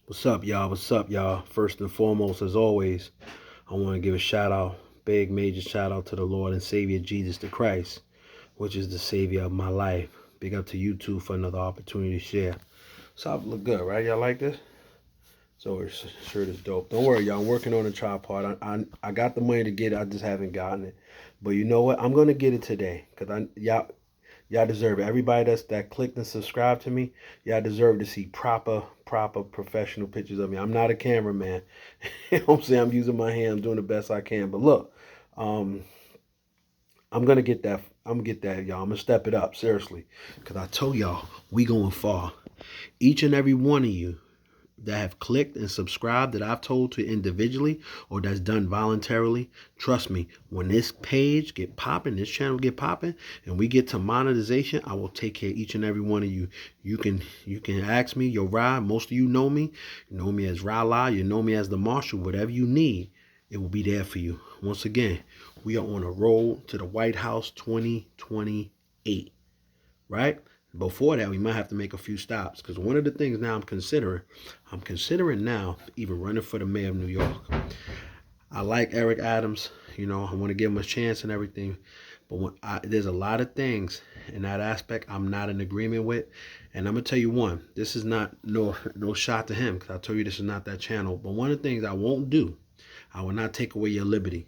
What's up, y'all? What's up, y'all? First and foremost, as always, I want to give a shout out, big major shout out to the Lord and Savior Jesus the Christ, which is the Savior of my life. Big up to you too for another opportunity to share. So I look good, right? Y'all like this? So his shirt is dope. Don't worry, y'all. I'm working on a tripod. I got the money to get it. I just haven't gotten it. But you know what? I'm gonna get it today because y'all deserve it. Everybody that clicked and subscribed to me, y'all deserve to see proper professional pictures of me. I'm not a cameraman. You know what I'm saying? I'm using my hand. I'm doing the best I can. But look, um, I'm gonna get that. I'm gonna get that, y'all. I'm gonna step it up seriously, cause I told y'all we going far. Each and every one of you that have clicked and subscribed that I've told to individually or that's done voluntarily, trust me, when this page get popping, this channel get popping, and we get to monetization, I will take care of each and every one of you. You can ask me, yo, Rye, most of you know me. You know me as Rala, you know me as the Marshal, whatever you need, it will be there for you. Once again, we are on a road to the White House 2028, right? Before that, we might have to make a few stops because one of the things now I'm considering now even running for the mayor of New York. I like Eric Adams, I want to give him a chance and everything, but there's a lot of things in that aspect I'm not in agreement with, and I'm gonna tell you one. This is not no shot to him because I told you this is not that channel. But one of the things I won't do, I will not take away your liberty.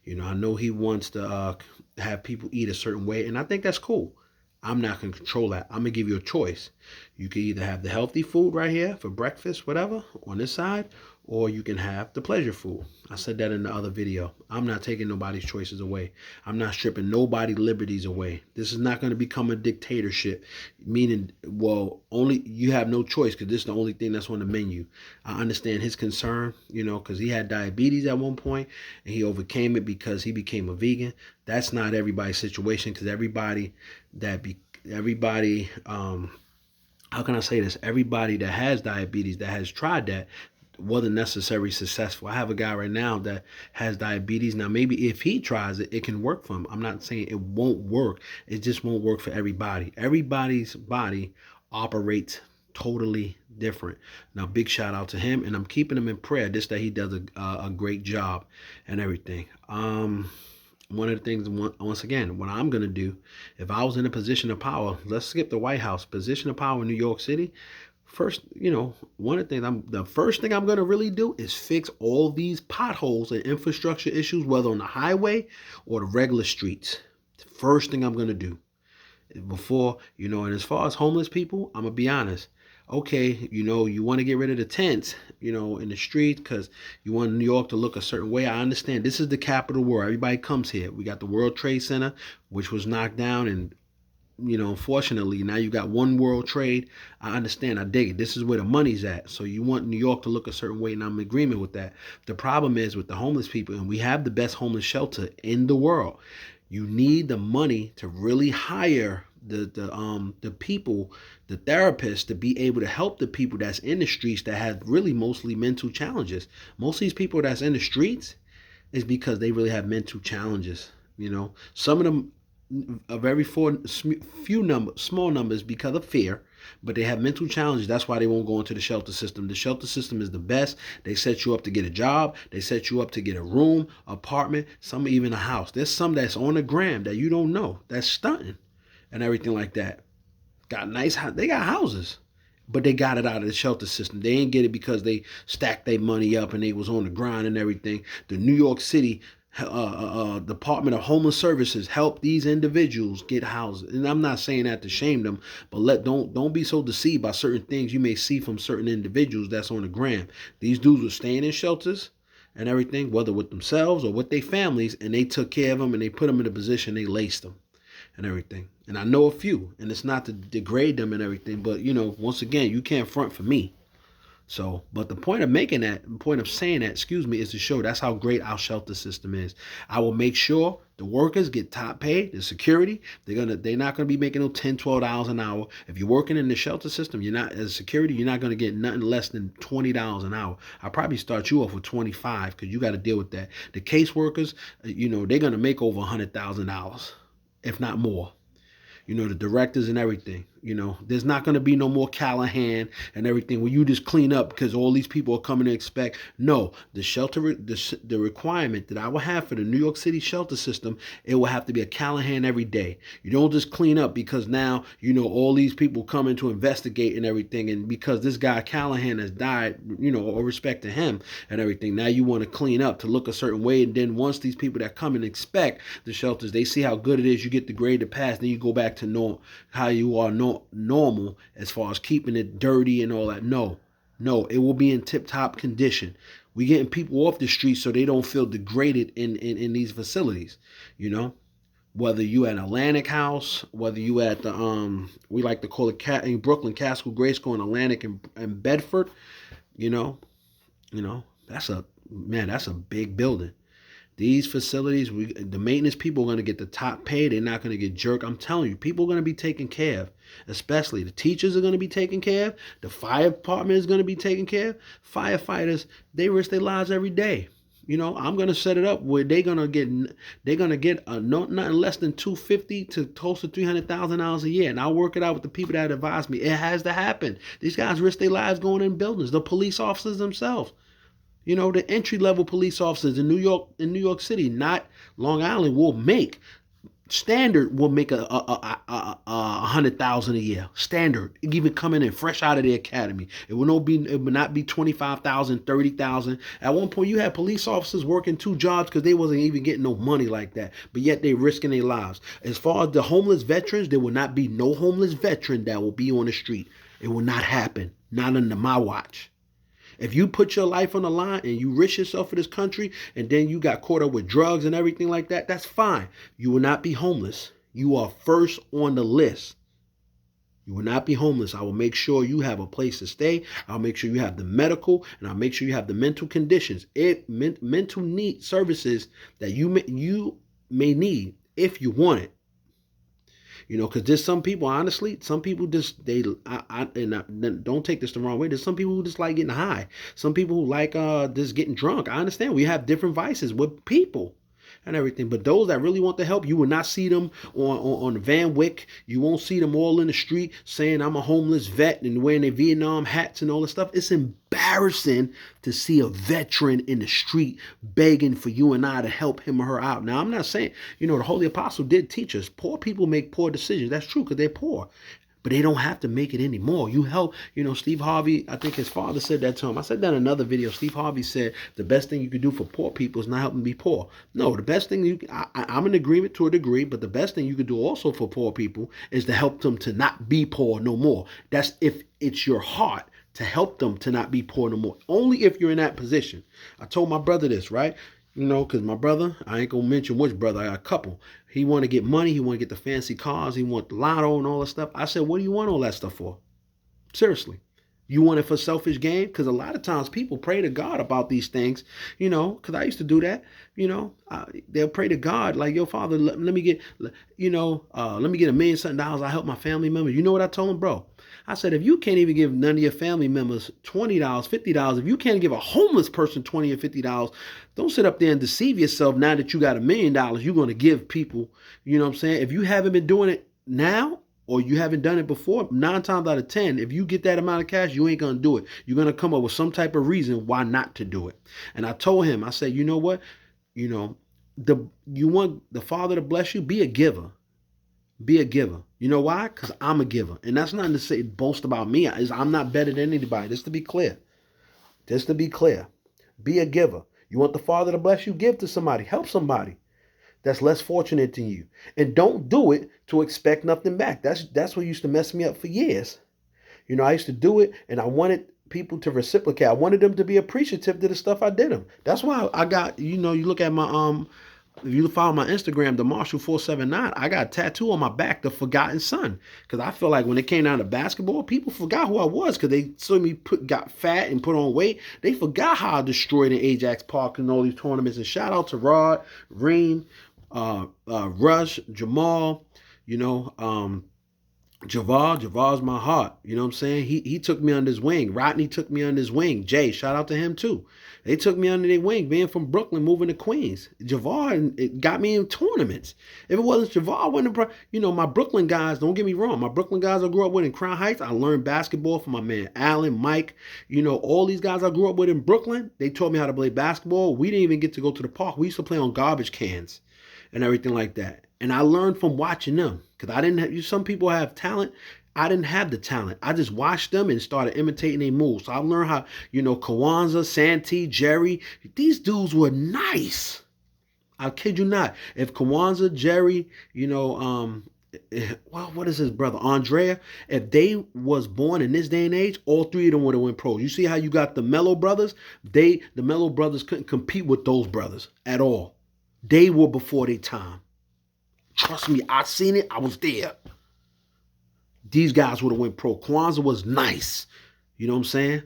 I know he wants to have people eat a certain way, and I think that's cool. I'm not going to control that. I'm going to give you a choice. You can either have the healthy food right here for breakfast, whatever, on this side, or you can have the pleasure food. I said that in the other video. I'm not taking nobody's choices away. I'm not stripping nobody's liberties away. This is not going to become a dictatorship, meaning, well, only you have no choice because this is the only thing that's on the menu. I understand his concern, because he had diabetes at one point and he overcame it because he became a vegan. That's not everybody's situation because everybody how can I say this? Everybody that has diabetes that has tried that wasn't necessarily successful. I have a guy right now that has diabetes. Now, maybe if he tries it, it can work for him. I'm not saying it won't work. It just won't work for everybody. Everybody's body operates totally different. Now, big shout out to him, and I'm keeping him in prayer. Just that he does a great job and everything. One of the things, once again, what I'm going to do, if I was in a position of power, let's skip the White House, position of power in New York City. First, one of the first thing I'm going to really do is fix all these potholes and infrastructure issues, whether on the highway or the regular streets. The first thing I'm going to do before, and as far as homeless people, I'm going to be honest. Okay, you want to get rid of the tents, in the streets because you want New York to look a certain way. I understand this is the capital world. Everybody comes here. We got the World Trade Center, which was knocked down, and unfortunately, now you got one world trade. I understand. I dig it. This is where the money's at. So you want New York to look a certain way, and I'm in agreement with that. The problem is with the homeless people, and we have the best homeless shelter in the world. You need the money to really hire the people, the therapists, to be able to help the people that's in the streets that have really mostly mental challenges. Most of these people that's in the streets is because they really have mental challenges. Some of them a very small numbers because of fear, but they have mental challenges. That's why they won't go into the shelter system. The shelter system is the best. They set you up to get a job. They set you up to get a room, apartment, some even a house. There's some that's on the gram that you don't know, that's stunting and everything like that. They got houses, but they got it out of the shelter system. They ain't get it because they stacked their money up and they was on the grind and everything. The New York City Department of Homeless Services help these individuals get houses. And I'm not saying that to shame them, but don't be so deceived by certain things you may see from certain individuals that's on the gram. These dudes were staying in shelters and everything, whether with themselves or with their families, and they took care of them and they put them in a position, they laced them and everything. And I know a few, and it's not to degrade them and everything, but once again, you can't front for me. So, but the point of saying that, is to show that's how great our shelter system is. I will make sure the workers get top pay, the security, they're not gonna be making no $10, $12 an hour. If you're working in the shelter system, you're not as security, you're not gonna get nothing less than $20 an hour. I'll probably start you off with 25 because you got to deal with that. The caseworkers, they're gonna make over $100,000, if not more. The directors and everything. You know, there's not going to be no more Callahan and everything where you just clean up because all these people are coming to expect. No, the shelter, the requirement that I will have for the New York City shelter system, it will have to be a Callahan every day. You don't just clean up because now, you know, all these people coming to investigate and everything. And because this guy Callahan has died, you know, all respect to him and everything, now you want to clean up to look a certain way. And then once these people that come and inspect the shelters, they see how good it is, you get the grade to pass, then you go back to how you are normal as far as keeping it dirty and all that. No, it will be in tip-top condition. We getting people off the street so they don't feel degraded in these facilities, you know. Whether you at Atlantic House, whether you at the we like to call it in Brooklyn, Castle Grayskull in Atlantic and Bedford, you know, that's a big building. These facilities, the maintenance people are going to get the top pay. They're not going to get jerked. I'm telling you, people are going to be taken care of. Especially the teachers are going to be taken care of. The fire department is going to be taken care of. Firefighters, they risk their lives every day. You know, I'm going to set it up where they're going to get nothing less than $250 to close to $300,000 a year, and I'll work it out with the people that advise me. It has to happen. These guys risk their lives going in buildings. The police officers themselves. You know, the entry-level police officers in New York City, not Long Island, will make $100,000 a year. Standard, even coming in fresh out of the academy. It will not be 25,000, 30,000. At one point, you had police officers working 2 jobs because they wasn't even getting no money like that. But yet they risking their lives. As far as the homeless veterans, there will not be no homeless veteran that will be on the street. It will not happen. Not under my watch. If you put your life on the line and you risk yourself for this country and then you got caught up with drugs and everything like that, that's fine. You will not be homeless. You are first on the list. You will not be homeless. I will make sure you have a place to stay. I'll make sure you have the medical, and I'll make sure you have the mental conditions, mental need services that you may need if you want it. You know, because there's some people, honestly, some people just, don't take this the wrong way. There's some people who just like getting high. Some people who like just getting drunk. I understand we have different vices with people and everything. But those that really want the help, you will not see them on Van Wyck. You won't see them all in the street saying I'm a homeless vet and wearing their Vietnam hats and all this stuff. It's embarrassing to see a veteran in the street begging for you and I to help him or her out. Now, I'm not saying, you know, the Holy Apostle did teach us poor people make poor decisions. That's true because they're poor. But they don't have to make it anymore. You help, you know, Steve Harvey, I think his father said that to him. I said that in another video. Steve Harvey said the best thing you can do for poor people is not help them be poor. No, the best thing I'm in agreement to a degree, but the best thing you can do also for poor people is to help them to not be poor no more. That's if it's your heart to help them to not be poor no more. Only if you're in that position. I told my brother this, right? You know, because my brother, I ain't going to mention which brother, I got a couple. He want to get money. He want to get the fancy cars. He want the lotto and all that stuff. I said, what do you want all that stuff for? Seriously. You want it for selfish gain? Because a lot of times people pray to God about these things, you know, because I used to do that, you know. They'll pray to God like, yo, Father, let me get, you know, let me get $1 million something. I help my family members. You know what I told him, bro? I said, if you can't even give none of your family members $20, $50, if you can't give a homeless person $20 or $50, don't sit up there and deceive yourself now that you got $1 million, you're going to give people, you know what I'm saying? If you haven't been doing it now, or you haven't done it before, 9 times out of 10, if you get that amount of cash, you ain't going to do it. You're going to come up with some type of reason why not to do it. And I told him, I said, you know what? You know, you want the Father to bless you? Be a giver. Be a giver. You know why? Because I'm a giver. And that's nothing to say, boast about me. I'm not better than anybody. Just to be clear. Just to be clear. Be a giver. You want the Father to bless you? Give to somebody. Help somebody that's less fortunate than you. And don't do it to expect nothing back. That's what used to mess me up for years. You know, I used to do it and I wanted people to reciprocate. I wanted them to be appreciative to the stuff I did them. That's why I got, you know, you look at my if you follow my Instagram, the Marshall 479, I got a tattoo on my back, the Forgotten Son. Because I feel like when it came down to basketball, people forgot who I was because they saw me got fat and put on weight. They forgot how I destroyed in Ajax Park and all these tournaments. And shout out to Rod, Reem, Rush, Jamal, you know, Javar's my heart. You know what I'm saying? He took me under his wing. Rodney took me under his wing. Jay, shout out to him too. They took me under their wing, being from Brooklyn, moving to Queens. Javar, it got me in tournaments. If it wasn't Javar, I wouldn't have, my Brooklyn guys, don't get me wrong. My Brooklyn guys I grew up with in Crown Heights, I learned basketball from my man Allen, Mike. All these guys I grew up with in Brooklyn, they taught me how to play basketball. We didn't even get to go to the park. We used to play on garbage cans and everything like that. And I learned from watching them, because I didn't have, some people have talent. I didn't have the talent. I just watched them and started imitating their moves. So I learned how, Kawanza, Santee, Jerry, these dudes were nice. I kid you not. If Kawanza, Jerry, what is his brother, Andrea? If they was born in this day and age, all three of them would have went pros. You see how you got the Mello brothers? The Mello brothers couldn't compete with those brothers at all. They were before their time. Trust me, I seen it. I was there. These guys would have went pro. Kwanzaa was nice. You know what I'm saying?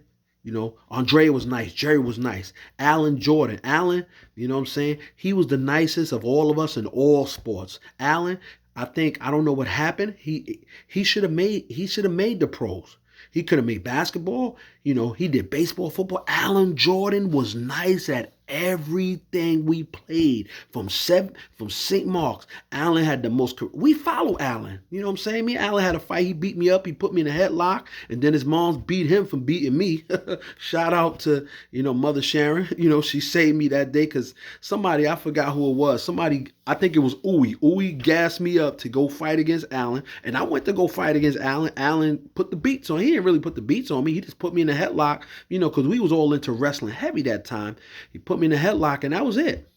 Andrea was nice. Jerry was nice. Allen Jordan. Allen, you know what I'm saying? He was the nicest of all of us in all sports. Allen, I don't know what happened. He should have made the pros. He could have made basketball. He did baseball, football. Allen Jordan was nice at everything we played from St. Mark's. Allen had the most. We follow Allen. You know what I'm saying? Me and Allen had a fight. He beat me up. He put me in a headlock, and then his mom's beat him from beating me. Shout out to Mother Sharon. She saved me that day, because somebody, I forgot who it was. Somebody, I think it was Uwe. Uwe gassed me up to go fight against Allen, and I went to go fight against Allen. Allen put the beats on. He didn't really put the beats on me. He just put me in a headlock. Because we was all into wrestling heavy that time. He put me in a headlock, and that was it.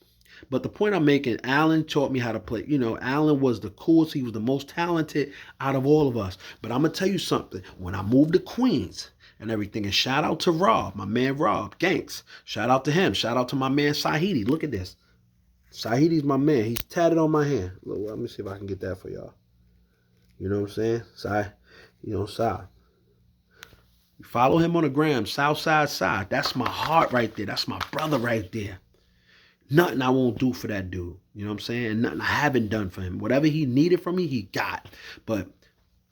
But the point I'm making, Allen taught me how to play. Allen was the coolest. He was the most talented out of all of us. But I'm going to tell you something. When I moved to Queens and everything, and shout out to Rob, my man Rob, Ganks. Shout out to him. Shout out to my man Sahidi. Look at this. Sahidi's my man. He's tatted on my hand. Look, let me see if I can get that for y'all. You know what I'm saying? Sai. Follow him on the gram, Southside Side. That's my heart right there. That's my brother right there. Nothing I won't do for that dude. You know what I'm saying? And nothing I haven't done for him. Whatever he needed from me, he got. But,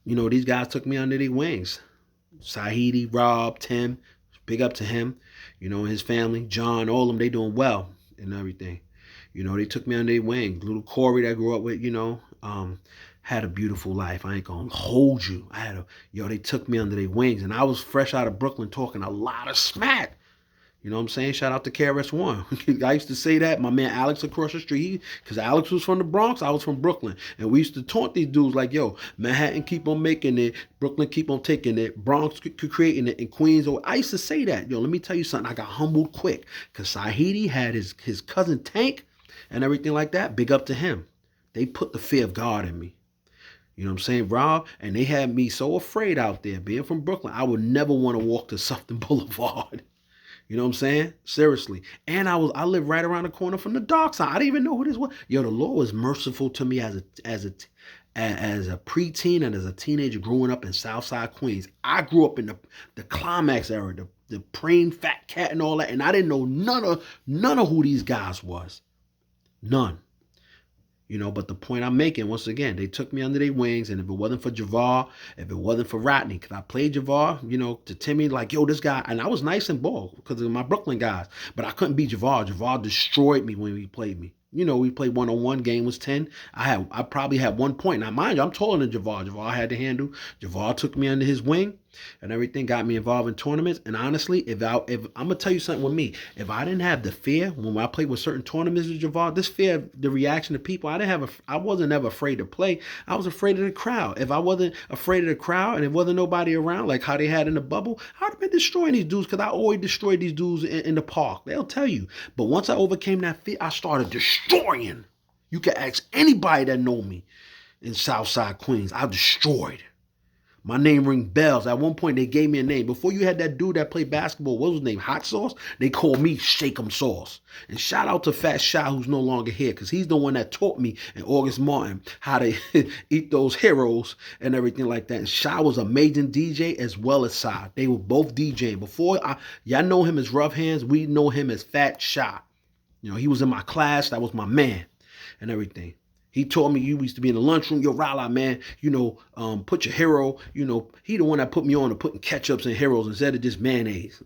these guys took me under their wings. Sahidi, Rob, Tim, big up to him. And his family, John, all of them, they doing well and everything. They took me under their wing. Little Corey that I grew up with, had a beautiful life. I ain't gonna hold you. They took me under their wings, and I was fresh out of Brooklyn talking a lot of smack. You know what I'm saying? Shout out to KRS-One. I used to say that. My man Alex across the street, because Alex was from the Bronx, I was from Brooklyn. And we used to taunt these dudes like, Manhattan keep on making it, Brooklyn keep on taking it, Bronx creating it, and Queens. I used to say that. Let me tell you something. I got humbled quick, because Sahidi had his cousin Tank and everything like that. Big up to him. They put the fear of God in me. You know what I'm saying, Rob? And they had me so afraid out there, being from Brooklyn, I would never want to walk to Sufton Boulevard. You know what I'm saying? Seriously. And I lived right around the corner from the dark side. I didn't even know who this was. The Lord was merciful to me as a preteen and as a teenager growing up in Southside Queens. I grew up in the climax era, the praying fat cat and all that, and I didn't know none of who these guys was. None. But the point I'm making, once again, they took me under their wings, and if it wasn't for Javar, if it wasn't for Rodney, because I played Javar, to Timmy, like, this guy, and I was nice in ball because of my Brooklyn guys, but I couldn't beat Javar. Javar destroyed me when he played me. We played one-on-one, game was 10. I probably had 1 point. Now, mind you, I'm taller than Javar. Javar had to handle. Javar took me under his wing and everything, got me involved in tournaments. And honestly, if I'm going to tell you something with me, if I didn't have the fear when I played with certain tournaments with Javar, this fear, the reaction of people, I wasn't ever afraid to play. I was afraid of the crowd. If I wasn't afraid of the crowd and there wasn't nobody around, like how they had in the bubble, I'd have been destroying these dudes, because I always destroyed these dudes in the park. They'll tell you. But once I overcame that fear, I started destroying. You can ask anybody that know me in Southside Queens. I destroyed. My name ring bells. At one point, they gave me a name. Before you had that dude that played basketball, what was his name? Hot Sauce? They called me Shake 'em Sauce. And shout out to Fat Shy, who's no longer here, because he's the one that taught me and August Martin how to eat those heroes and everything like that. And Shy was an amazing DJ as well as Shy. They were both DJing. Y'all know him as Rough Hands. We know him as Fat Shy. He was in my class. That was my man and everything. He told me you used to be in the lunchroom. Yo, Rala, man, put your hero. He the one that put me on to putting ketchups and heroes instead of just mayonnaise.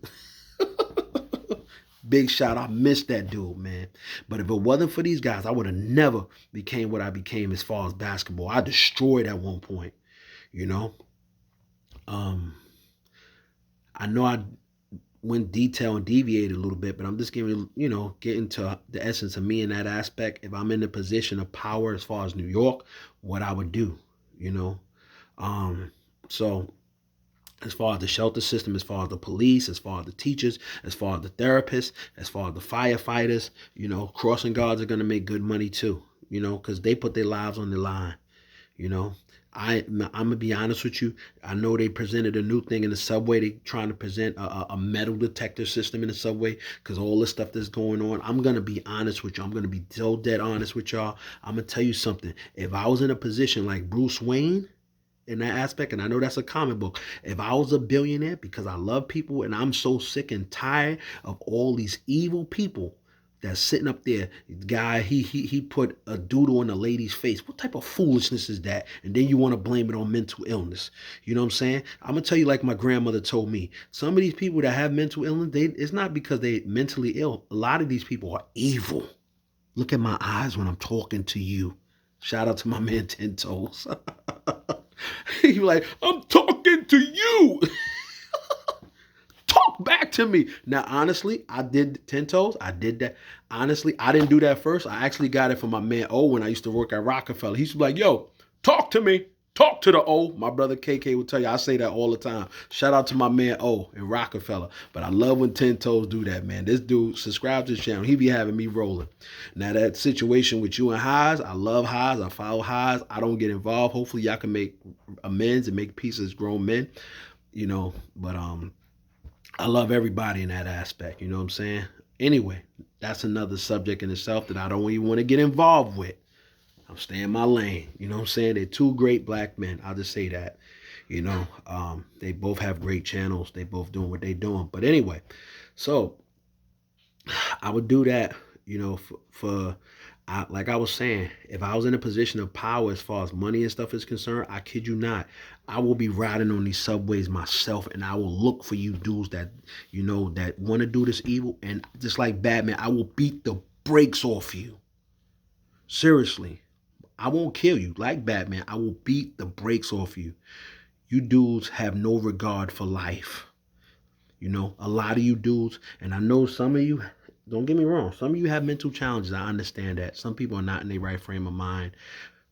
Big shot. I missed that dude, man. But if it wasn't for these guys, I would have never became what I became as far as basketball. I destroyed at one point, you know. Um, I know I went detail and deviated a little bit, but I'm just giving, getting to the essence of me in that aspect. If I'm in a position of power as far as New York, what I would do, you know. So as far as the shelter system, as far as the police, as far as the teachers, as far as the therapists, as far as the firefighters, crossing guards are going to make good money too, because they put their lives on the line, you know. I'm gonna be honest with you. I know they presented a new thing in the subway. They trying to present a metal detector system in the subway because all the stuff that's going on. I'm gonna be honest with you. I'm gonna be so dead honest with y'all. I'm gonna tell you something. If I was in a position like Bruce Wayne in that aspect, and I know that's a comic book, if I was a billionaire, because I love people and I'm so sick and tired of all these evil people that's sitting up there. Guy, he put a doodle in a lady's face. What type of foolishness is that? And then you want to blame it on mental illness. You know what I'm saying? I'm gonna tell you like my grandmother told me. Some of these people that have mental illness, it's not because they mentally ill. A lot of these people are evil. Look at my eyes when I'm talking to you. Shout out to my man Ten Toes. He like, I'm talking to you. Talk back to me. Now, honestly, I did 10 toes. I did that. Honestly, I didn't do that first. I actually got it from my man O when I used to work at Rockefeller. He used to be like, yo, talk to me. Talk to the O. My brother KK will tell you, I say that all the time. Shout out to my man O in Rockefeller. But I love when 10 toes do that, man. This dude, subscribe to the channel. He be having me rolling. Now, that situation with you and Highs, I love Highs. I follow Highs. I don't get involved. Hopefully, y'all can make amends and make peace as grown men, but I love everybody in that aspect, you know what I'm saying? Anyway, that's another subject in itself that I don't even want to get involved with. I'm staying in my lane, you know what I'm saying? They're two great black men. I'll just say that, they both have great channels. They both doing what they doing. But anyway, so I would do that, like I was saying, if I was in a position of power as far as money and stuff is concerned, I kid you not, I will be riding on these subways myself, and I will look for you dudes that, that want to do this evil. And just like Batman, I will beat the brakes off you. Seriously, I won't kill you. Like Batman, I will beat the brakes off you. You dudes have no regard for life. A lot of you dudes, and I know some of you, don't get me wrong, some of you have mental challenges. I understand that. Some people are not in their right frame of mind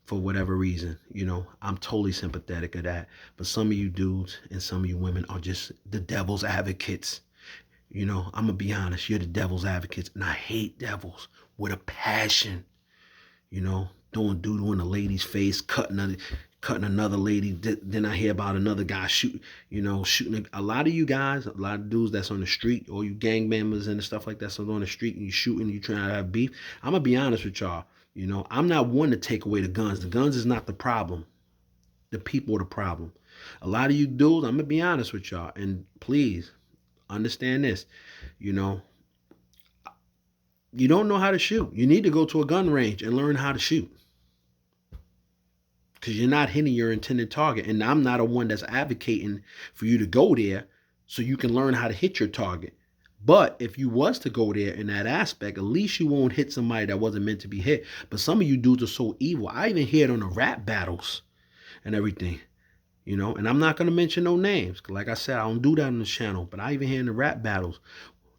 for whatever reason. I'm totally sympathetic of that. But some of you dudes and some of you women are just the devil's advocates. I'm going to be honest. You're the devil's advocates. And I hate devils with a passion. Doing doodle in a lady's face, cutting another lady. Then I hear about another guy shooting. A lot of you guys, a lot of dudes that's on the street, or you gang members and stuff like that, so on the street and you shooting, you trying to have beef. I'm gonna be honest with y'all. I'm not one to take away the guns. The guns is not the problem. The people are the problem. A lot of you dudes, I'm gonna be honest with y'all, and please understand this. You don't know how to shoot. You need to go to a gun range and learn how to shoot. Because you're not hitting your intended target. And I'm not a one that's advocating for you to go there so you can learn how to hit your target. But if you was to go there in that aspect, at least you won't hit somebody that wasn't meant to be hit. But some of you dudes are so evil. I even hear it on the rap battles and everything. And I'm not going to mention no names. Like I said, I don't do that on the channel. But I even hear in the rap battles.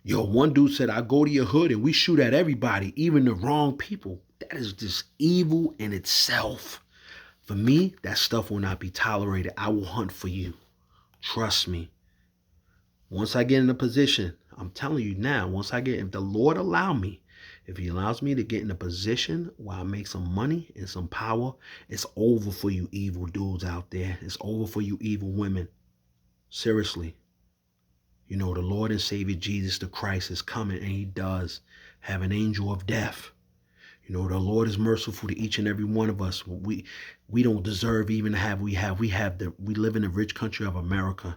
Yo, one dude said, I go to your hood and we shoot at everybody, even the wrong people. That is just evil in itself. For me, that stuff will not be tolerated. I will hunt for you. Trust me. Once I get in a position, I'm telling you now, if the Lord allow me, if he allows me to get in a position where I make some money and some power, it's over for you evil dudes out there. It's over for you evil women. Seriously. The Lord and Savior Jesus the Christ is coming, and he does have an angel of death. The Lord is merciful to each and every one of us. We don't deserve even to have. We live in the rich country of America.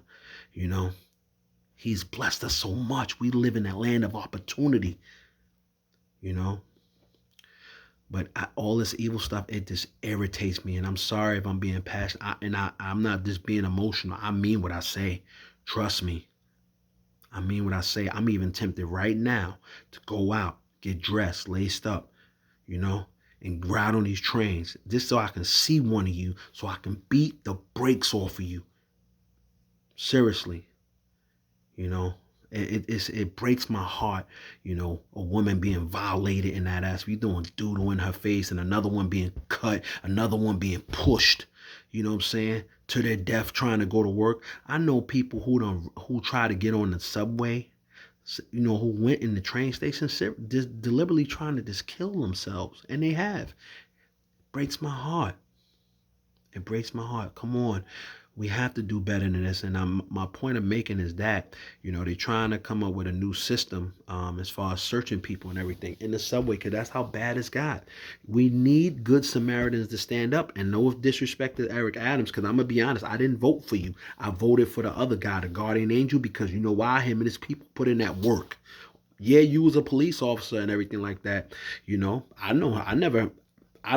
He's blessed us so much. We live in that land of opportunity. But all this evil stuff, it just irritates me. And I'm sorry if I'm being passionate. I'm not just being emotional. I mean what I say. Trust me. I mean what I say. I'm even tempted right now to go out, get dressed, laced up, you know, and ride on these trains just so I can see one of you, so I can beat the brakes off of you. Seriously, you know. It breaks my heart, you know, a woman being violated in that ass. We doing doodle in her face, and another one being cut, another one being pushed, you know what I'm saying, to their death trying to go to work. I know people who try to get on the subway, you know, who went in the train station just deliberately trying to just kill themselves, and they have. Breaks my heart. It breaks my heart. Come on. We have to do better than this. And my point of making is that, you know, they're trying to come up with a new system as far as searching people and everything in the subway, because that's how bad it's got. We need good Samaritans to stand up. And no disrespect to Eric Adams, because I'm going to be honest, I didn't vote for you. I voted for the other guy, the guardian angel, because you know why? Him and his people put in that work. Yeah, you was a police officer and everything like that. You know, I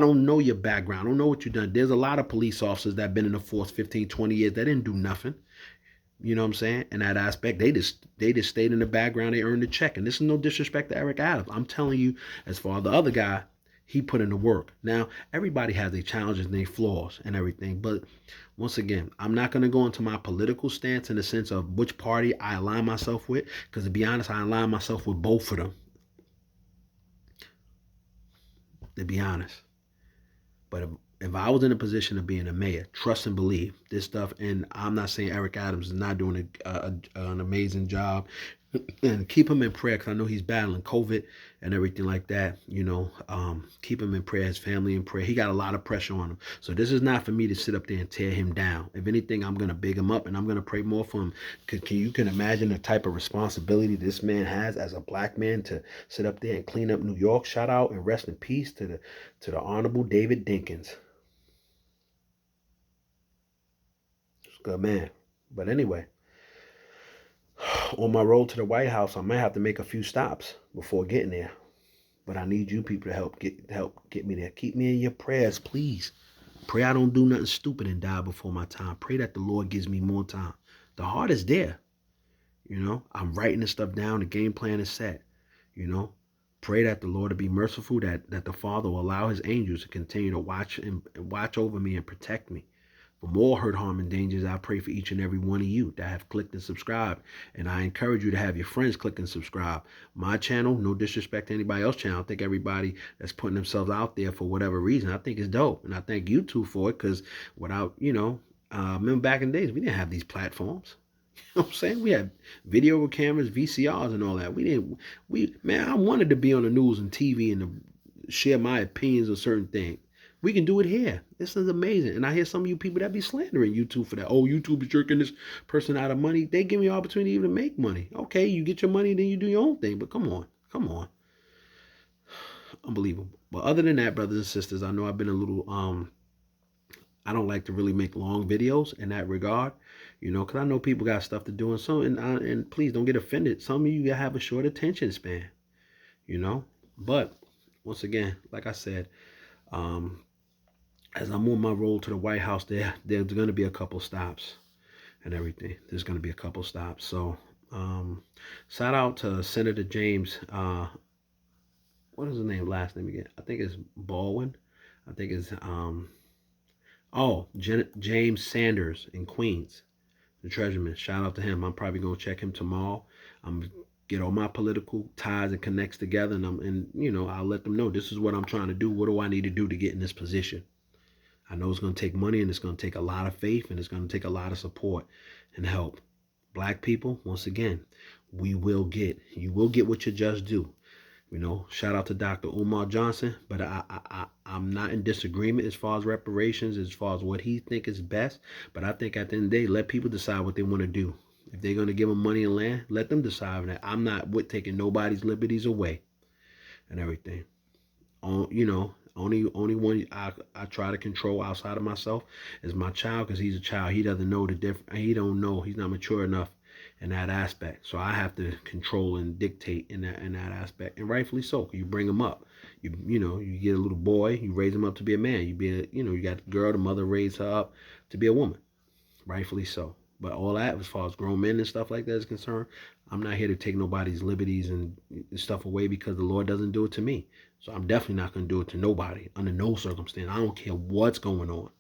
don't know your background. I don't know what you've done. There's a lot of police officers that have been in the force 15, 20 years. They didn't do nothing. You know what I'm saying? In that aspect, they just stayed in the background. They earned a check. And this is no disrespect to Eric Adams. I'm telling you, as far as the other guy, he put in the work. Now, everybody has their challenges and their flaws and everything. But once again, I'm not going to go into my political stance in the sense of which party I align myself with. Because to be honest, I align myself with both of them. To be honest. But if I was in a position of being a mayor, trust and believe this stuff. And I'm not saying Eric Adams is not doing an amazing job. And keep him in prayer, because I know he's battling COVID and everything like that. You know, keep him in prayer, his family in prayer. He got a lot of pressure on him. So this is not for me to sit up there and tear him down. If anything, I'm going to big him up, and I'm going to pray more for him. You can imagine the type of responsibility this man has as a black man to sit up there and clean up New York. Shout out and rest in peace to the Honorable David Dinkins. It's a good man. But anyway, on my road to the White House, I might have to make a few stops before getting there. But I need you people to help get me there. Keep me in your prayers, please. Pray I don't do nothing stupid and die before my time. Pray that the Lord gives me more time. The heart is there. You know, I'm writing this stuff down. The game plan is set. You know, pray that the Lord will be merciful, that the Father will allow his angels to continue to watch over me and protect me. For more hurt, harm, and dangers, I pray for each and every one of you that have clicked and subscribed. And I encourage you to have your friends click and subscribe. My channel, no disrespect to anybody else's channel. I think everybody that's putting themselves out there for whatever reason, I think it's dope. And I thank you two for it, because without, you know, remember back in the days, we didn't have these platforms. You know what I'm saying? We had video cameras, VCRs, and all that. Man, I wanted to be on the news and TV and to share my opinions on certain things. We can do it here. This is amazing. And I hear some of you people that be slandering YouTube for that. Oh, YouTube is jerking this person out of money. They give me an opportunity even to make money. Okay, you get your money, then you do your own thing. But come on. Unbelievable. But other than that, brothers and sisters, I know I've been a little, I don't like to really make long videos in that regard, you know, because I know people got stuff to do. And please don't get offended. Some of you have a short attention span, you know. But once again, like I said, as I'm on my road to the White House, there's going to be a couple stops and everything. There's going to be a couple stops. So shout out to Senator James. What is his last name again? I think it's Baldwin. I think it's James Sanders in Queens, the treasurer. Shout out to him. I'm probably going to check him tomorrow. I'm get all my political ties and connects together, and you know, I'll let them know this is what I'm trying to do. What do I need to do to get in this position? I know it's going to take money, and it's going to take a lot of faith, and it's going to take a lot of support and help. Black people, once again, you will get what you just do. You know, shout out to Dr. Umar Johnson, but I'm not in disagreement as far as reparations, as far as what he think is best. But I think at the end of the day, let people decide what they want to do. If they're going to give them money and land, let them decide that. I'm not with taking nobody's liberties away and everything. You know, only one I try to control outside of myself is my child, because he's a child. He doesn't know the difference. He don't know. He's not mature enough in that aspect. So I have to control and dictate in that aspect, and rightfully so. You bring them up. You get a little boy, you raise him up to be a man. You got the girl, the mother raised her up to be a woman, rightfully so. But all that, as far as grown men and stuff like that is concerned, I'm not here to take nobody's liberties and stuff away, because the Lord doesn't do it to me. So I'm definitely not going to do it to nobody under no circumstance. I don't care what's going on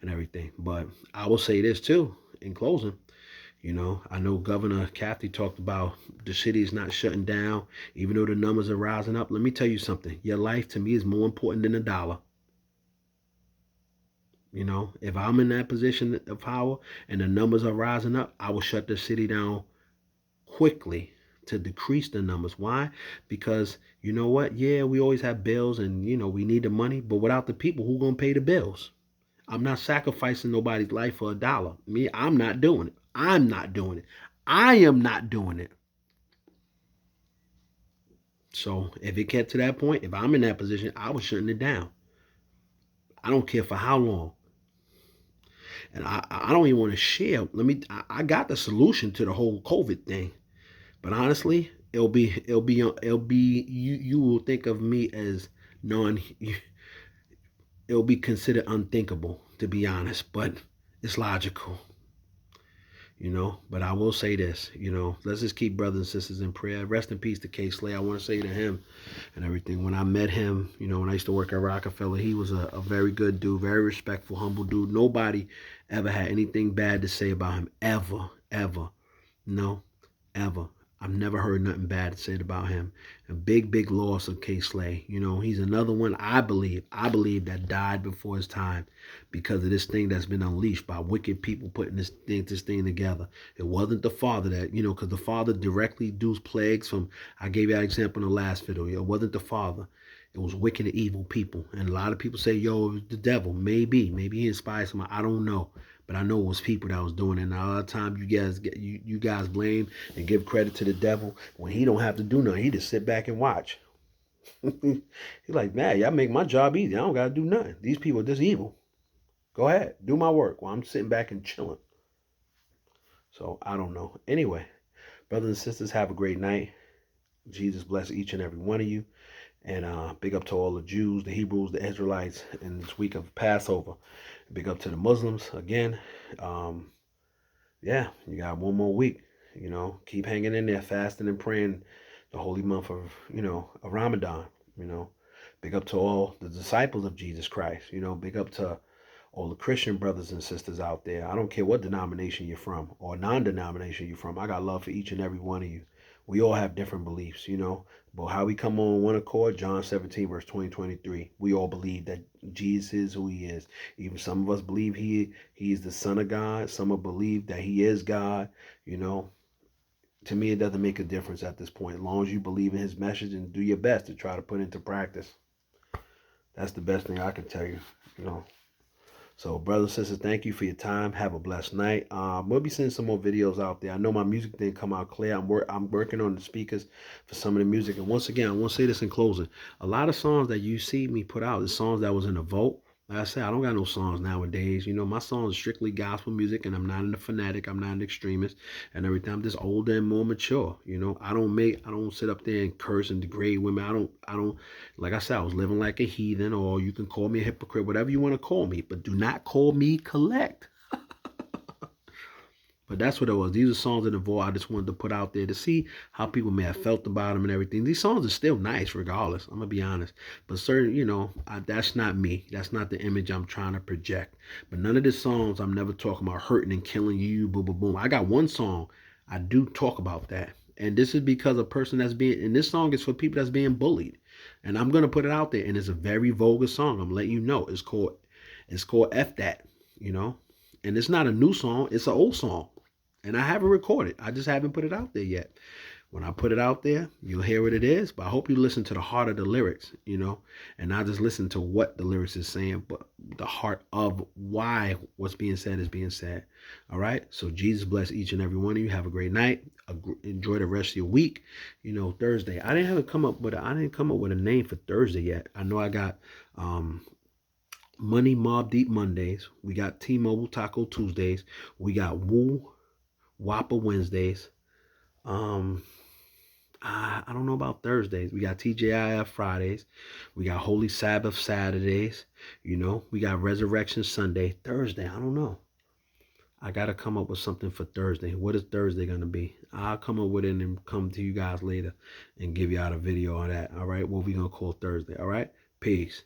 and everything. But I will say this too, in closing. I know Governor Cathy talked about the city is not shutting down, even though the numbers are rising up. Let me tell you something. Your life to me is more important than a dollar. If I'm in that position of power and the numbers are rising up, I will shut the city down quickly to decrease the numbers. Why? Because you know what? Yeah, we always have bills and, we need the money, but without the people, who going to pay the bills? I'm not sacrificing nobody's life for a dollar. Me, I'm not doing it. I'm not doing it. I am not doing it. So if it get to that point, if I'm in that position, I was shutting it down. I don't care for how long. And I don't even want to share. I got the solution to the whole COVID thing. But honestly, it'll be you will think of me as non it'll be considered unthinkable, to be honest, but it's logical. But I will say this, let's just keep brothers and sisters in prayer. Rest in peace to K Slay. I want to say to him and everything, when I met him, when I used to work at Rockefeller, he was a very good dude, very respectful, humble dude. Nobody ever had anything bad to say about him, ever. No, ever. I've never heard nothing bad said about him. A big loss of K Slay. He's another one I believe that died before his time because of this thing that's been unleashed by wicked people putting this thing together. It wasn't the father that, because the father directly does plagues from, I gave you that example in the last video. It wasn't the father. It was wicked and evil people. And a lot of people say, yo, it was the devil. Maybe he inspired somebody. I don't know. But I know it was people that was doing it. And a lot of times you guys blame and give credit to the devil when he don't have to do nothing. He just sit back and watch. He's like, man, y'all make my job easy. I don't got to do nothing. These people are just evil. Go ahead, do my work while I'm sitting back and chilling. So I don't know. Anyway, brothers and sisters, have a great night. Jesus bless each and every one of you. And big up to all the Jews, the Hebrews, the Israelites in this week of Passover. Big up to the Muslims again. Yeah, you got one more week. Keep hanging in there, fasting and praying the holy month of, of Ramadan. Big up to all the disciples of Jesus Christ. Big up to all the Christian brothers and sisters out there. I don't care what denomination you're from or non-denomination you're from. I got love for each and every one of you. We all have different beliefs, but how we come on one accord, John 17, verse 20-23. We all believe that Jesus is who he is. Even some of us believe he is the Son of God. Some will believe that he is God. To me, it doesn't make a difference at this point. As long as you believe in his message and do your best to try to put it into practice. That's the best thing I can tell you, So, brothers and sisters, thank you for your time. Have a blessed night. We'll be sending some more videos out there. I know my music didn't come out clear. I'm working on the speakers for some of the music. And once again, I want to say this in closing. A lot of songs that you see me put out, the songs that was in the vote. Like I said, I don't got no songs nowadays. My songs are strictly gospel music, and I'm not a fanatic. I'm not an extremist and everything. I'm just older and more mature. I don't sit up there and curse and degrade women. I don't, like I said, I was living like a heathen, or you can call me a hypocrite, whatever you want to call me, but do not call me collect. But that's what it was. These are songs in the voice I just wanted to put out there to see how people may have felt about them and everything. These songs are still nice regardless. I'm going to be honest. But certain, that's not me. That's not the image I'm trying to project. But none of the songs, I'm never talking about hurting and killing you, boom, boom, boom. I got one song I do talk about that. And this is because a person and this song is for people that's being bullied. And I'm going to put it out there. And it's a very vulgar song. I'm letting you know. It's called F That, And it's not a new song. It's an old song. And I haven't recorded. I just haven't put it out there yet. When I put it out there, you'll hear what it is. But I hope you listen to the heart of the lyrics, and not just listen to what the lyrics is saying, but the heart of why what's being said is being said. All right? So Jesus bless each and every one of you. Have a great night. Enjoy the rest of your week. Thursday. I didn't come up with a name for Thursday yet. I know I got Money Mob Deep Mondays. We got T-Mobile Taco Tuesdays. We got Woo Whopper Wednesdays. I don't know about Thursdays. We got TJIF Fridays. We got Holy Sabbath Saturdays. We got Resurrection Sunday. Thursday, I don't know. I got to come up with something for Thursday. What is Thursday going to be? I'll come up with it and come to you guys later and give you out a video on that. All right. What we going to call Thursday. All right. Peace.